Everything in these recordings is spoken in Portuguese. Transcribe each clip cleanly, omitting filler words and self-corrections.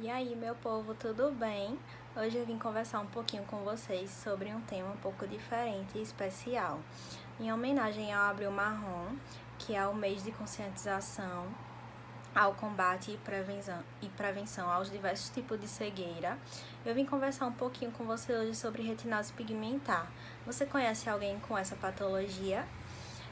E aí, meu povo, tudo bem? Hoje eu vim conversar um pouquinho com vocês sobre um tema um pouco diferente e especial. Em homenagem ao Abril Marrom, que é o mês de conscientização ao combate e prevenção aos diversos tipos de cegueira, eu vim conversar um pouquinho com você hoje sobre retinose pigmentar. Você conhece alguém com essa patologia?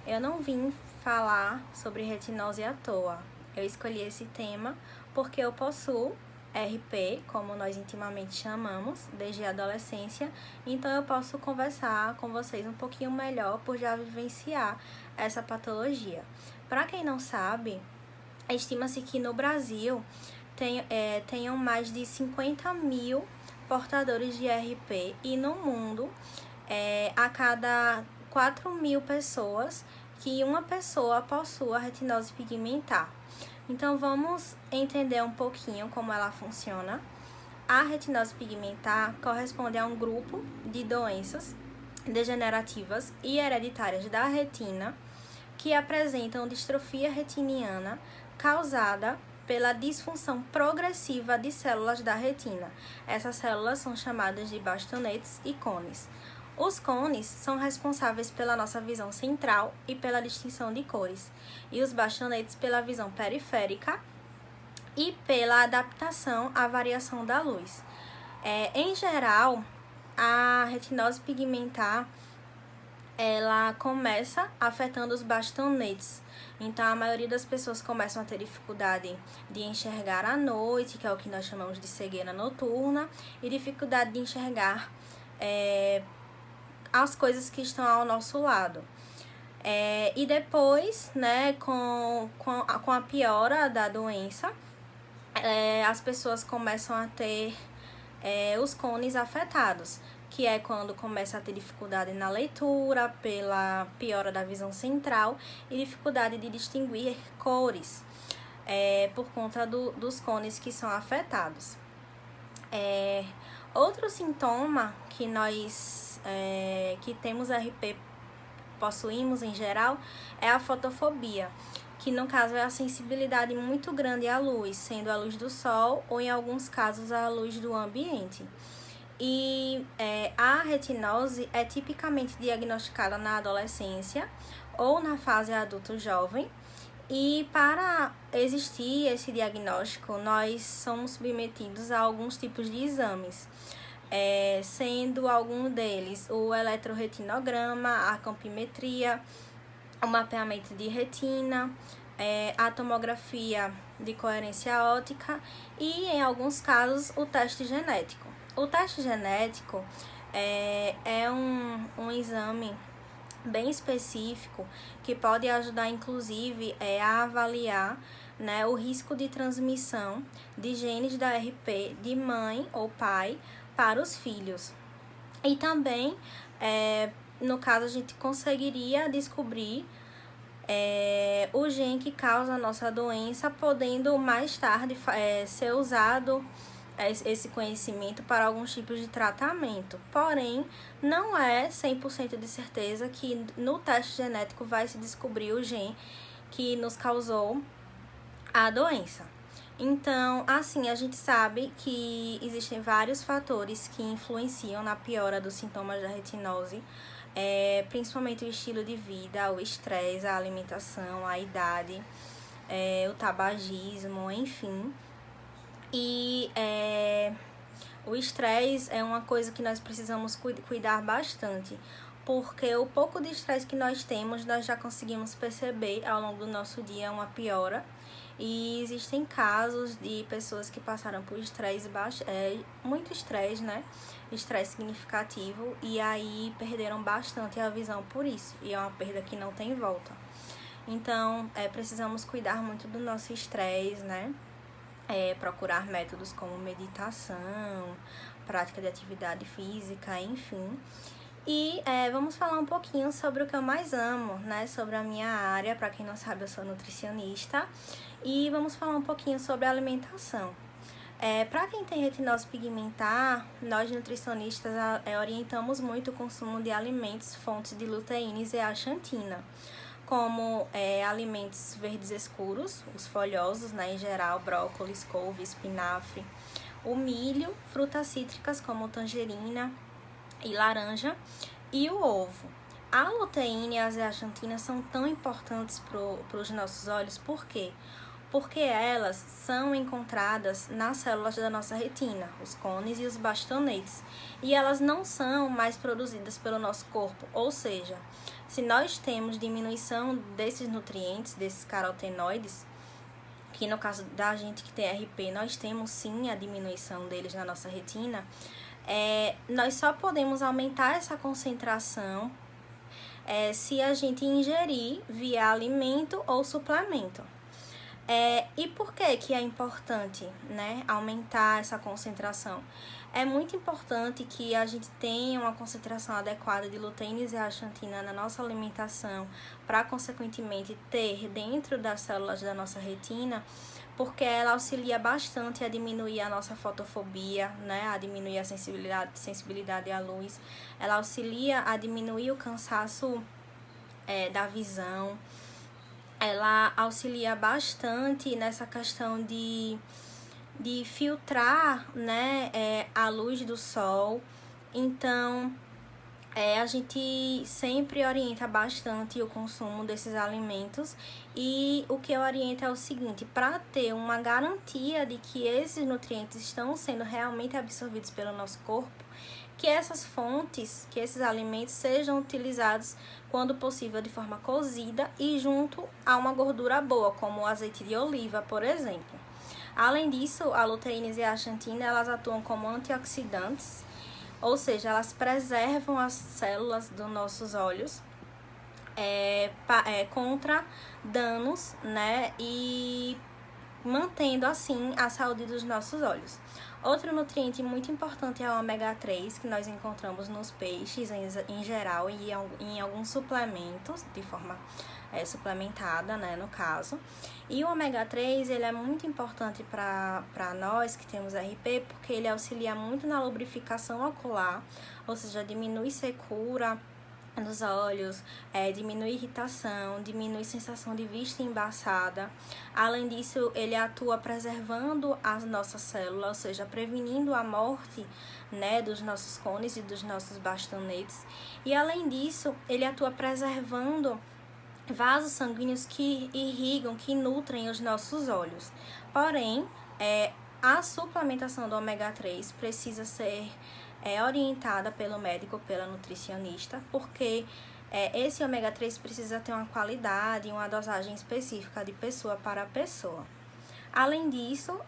Eu não vim falar sobre retinose à toa. Eu escolhi esse tema porque eu possuo RP, como nós intimamente chamamos, desde a adolescência, então eu posso conversar com vocês um pouquinho melhor por já vivenciar essa patologia. Para quem não sabe, estima-se que no Brasil tenham mais de 50 mil portadores de RP e no mundo, a cada 4 mil pessoas, que uma pessoa possua retinose pigmentar. Então, vamos entender um pouquinho como ela funciona. A retinose pigmentar corresponde a um grupo de doenças degenerativas e hereditárias da retina que apresentam distrofia retiniana causada pela disfunção progressiva de células da retina. Essas células são chamadas de bastonetes e cones. Os cones são responsáveis pela nossa visão central e pela distinção de cores, e os bastonetes pela visão periférica e pela adaptação à variação da luz. Em geral, a retinose pigmentar ela começa afetando os bastonetes. Então, a maioria das pessoas começam a ter dificuldade de enxergar à noite, que é o que nós chamamos de cegueira noturna, e dificuldade de enxergar as coisas que estão ao nosso lado. E depois, né, com a piora da doença, as pessoas começam a ter os cones afetados, que é quando começa a ter dificuldade na leitura, pela piora da visão central e dificuldade de distinguir cores, por conta dos cones que são afetados. Outro sintoma que nós que temos RP possuímos em geral é a fotofobia, que no caso é a sensibilidade muito grande à luz, sendo a luz do sol ou em alguns casos a luz do ambiente. E a retinose é tipicamente diagnosticada na adolescência ou na fase adulto-jovem. E para existir esse diagnóstico, nós somos submetidos a alguns tipos de exames, sendo algum deles o eletroretinograma, a campimetria, o mapeamento de retina, a tomografia de coerência óptica e, em alguns casos, o teste genético. O teste genético é um exame bem específico que pode ajudar, inclusive, a avaliar, né, o risco de transmissão de genes da RP de mãe ou pai para os filhos. E também, no caso, a gente conseguiria descobrir o gene que causa a nossa doença, podendo mais tarde ser usado esse conhecimento para alguns tipos de tratamento. Porém, não é 100% de certeza que no teste genético vai se descobrir o gene que nos causou a doença. Então, assim, a gente sabe que existem vários fatores que influenciam na piora dos sintomas da retinose, principalmente o estilo de vida, o estresse, a alimentação, a idade, o tabagismo, enfim. E o estresse é uma coisa que nós precisamos cuidar bastante, porque o pouco de estresse que nós temos, nós já conseguimos perceber ao longo do nosso dia uma piora. E existem casos de pessoas que passaram por estresse muito estresse, né? Estresse significativo, e aí perderam bastante a visão por isso. E é uma perda que não tem volta. Então, precisamos cuidar muito do nosso estresse, né? Procurar métodos como meditação, prática de atividade física, enfim. E vamos falar um pouquinho sobre o que eu mais amo, né? Sobre a minha área. Para quem não sabe, eu sou nutricionista. E vamos falar um pouquinho sobre a alimentação. Para quem tem retinose pigmentar, nós nutricionistas orientamos muito o consumo de alimentos fontes de luteína e zeaxantina, como alimentos verdes escuros, os folhosos, né, em geral, brócolis, couve, espinafre, o milho, frutas cítricas como tangerina e laranja e o ovo. A luteína e a zeaxantina são tão importantes para os nossos olhos, por quê? Porque elas são encontradas nas células da nossa retina, os cones e os bastonetes, e elas não são mais produzidas pelo nosso corpo, ou seja, se nós temos diminuição desses nutrientes, desses carotenoides, que no caso da gente que tem RP, nós temos sim a diminuição deles na nossa retina, nós só podemos aumentar essa concentração se a gente ingerir via alimento ou suplemento. E por que é importante, né, aumentar essa concentração? É muito importante que a gente tenha uma concentração adequada de luteína e zeaxantina na nossa alimentação, para consequentemente ter dentro das células da nossa retina, porque ela auxilia bastante a diminuir a nossa fotofobia, né, a diminuir a sensibilidade à luz, ela auxilia a diminuir o cansaço da visão. Ela auxilia bastante nessa questão de filtrar, né, a luz do sol. Então, a gente sempre orienta bastante o consumo desses alimentos, e o que eu oriento é o seguinte: para ter uma garantia de que esses nutrientes estão sendo realmente absorvidos pelo nosso corpo, que essas fontes, que esses alimentos sejam utilizados, quando possível, de forma cozida e junto a uma gordura boa, como o azeite de oliva, por exemplo. Além disso, a luteína e a zeaxantina, elas atuam como antioxidantes, ou seja, elas preservam as células dos nossos olhos contra danos, né, e mantendo assim a saúde dos nossos olhos. Outro nutriente muito importante é o ômega 3, que nós encontramos nos peixes em geral e em alguns suplementos, de forma suplementada, né, no caso. E o ômega 3, ele é muito importante para nós que temos RP, porque ele auxilia muito na lubrificação ocular, ou seja, diminui secura nos olhos, diminui irritação, diminui sensação de vista embaçada. Além disso, ele atua preservando as nossas células, ou seja, prevenindo a morte, né, dos nossos cones e dos nossos bastonetes. E além disso, ele atua preservando vasos sanguíneos que irrigam, que nutrem os nossos olhos. Porém, a suplementação do ômega 3 precisa ser orientada pelo médico ou pela nutricionista, porque esse ômega 3 precisa ter uma qualidade e uma dosagem específica de pessoa para pessoa. Além disso,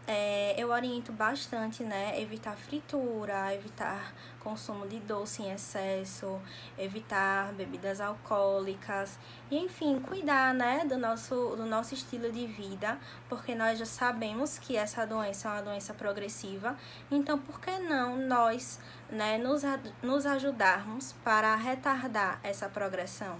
eu oriento bastante, né, evitar fritura, evitar consumo de doce em excesso, evitar bebidas alcoólicas e, enfim, cuidar, né, do nosso estilo de vida, porque nós já sabemos que essa doença é uma doença progressiva. Então, por que não nós, né, nos ajudarmos para retardar essa progressão?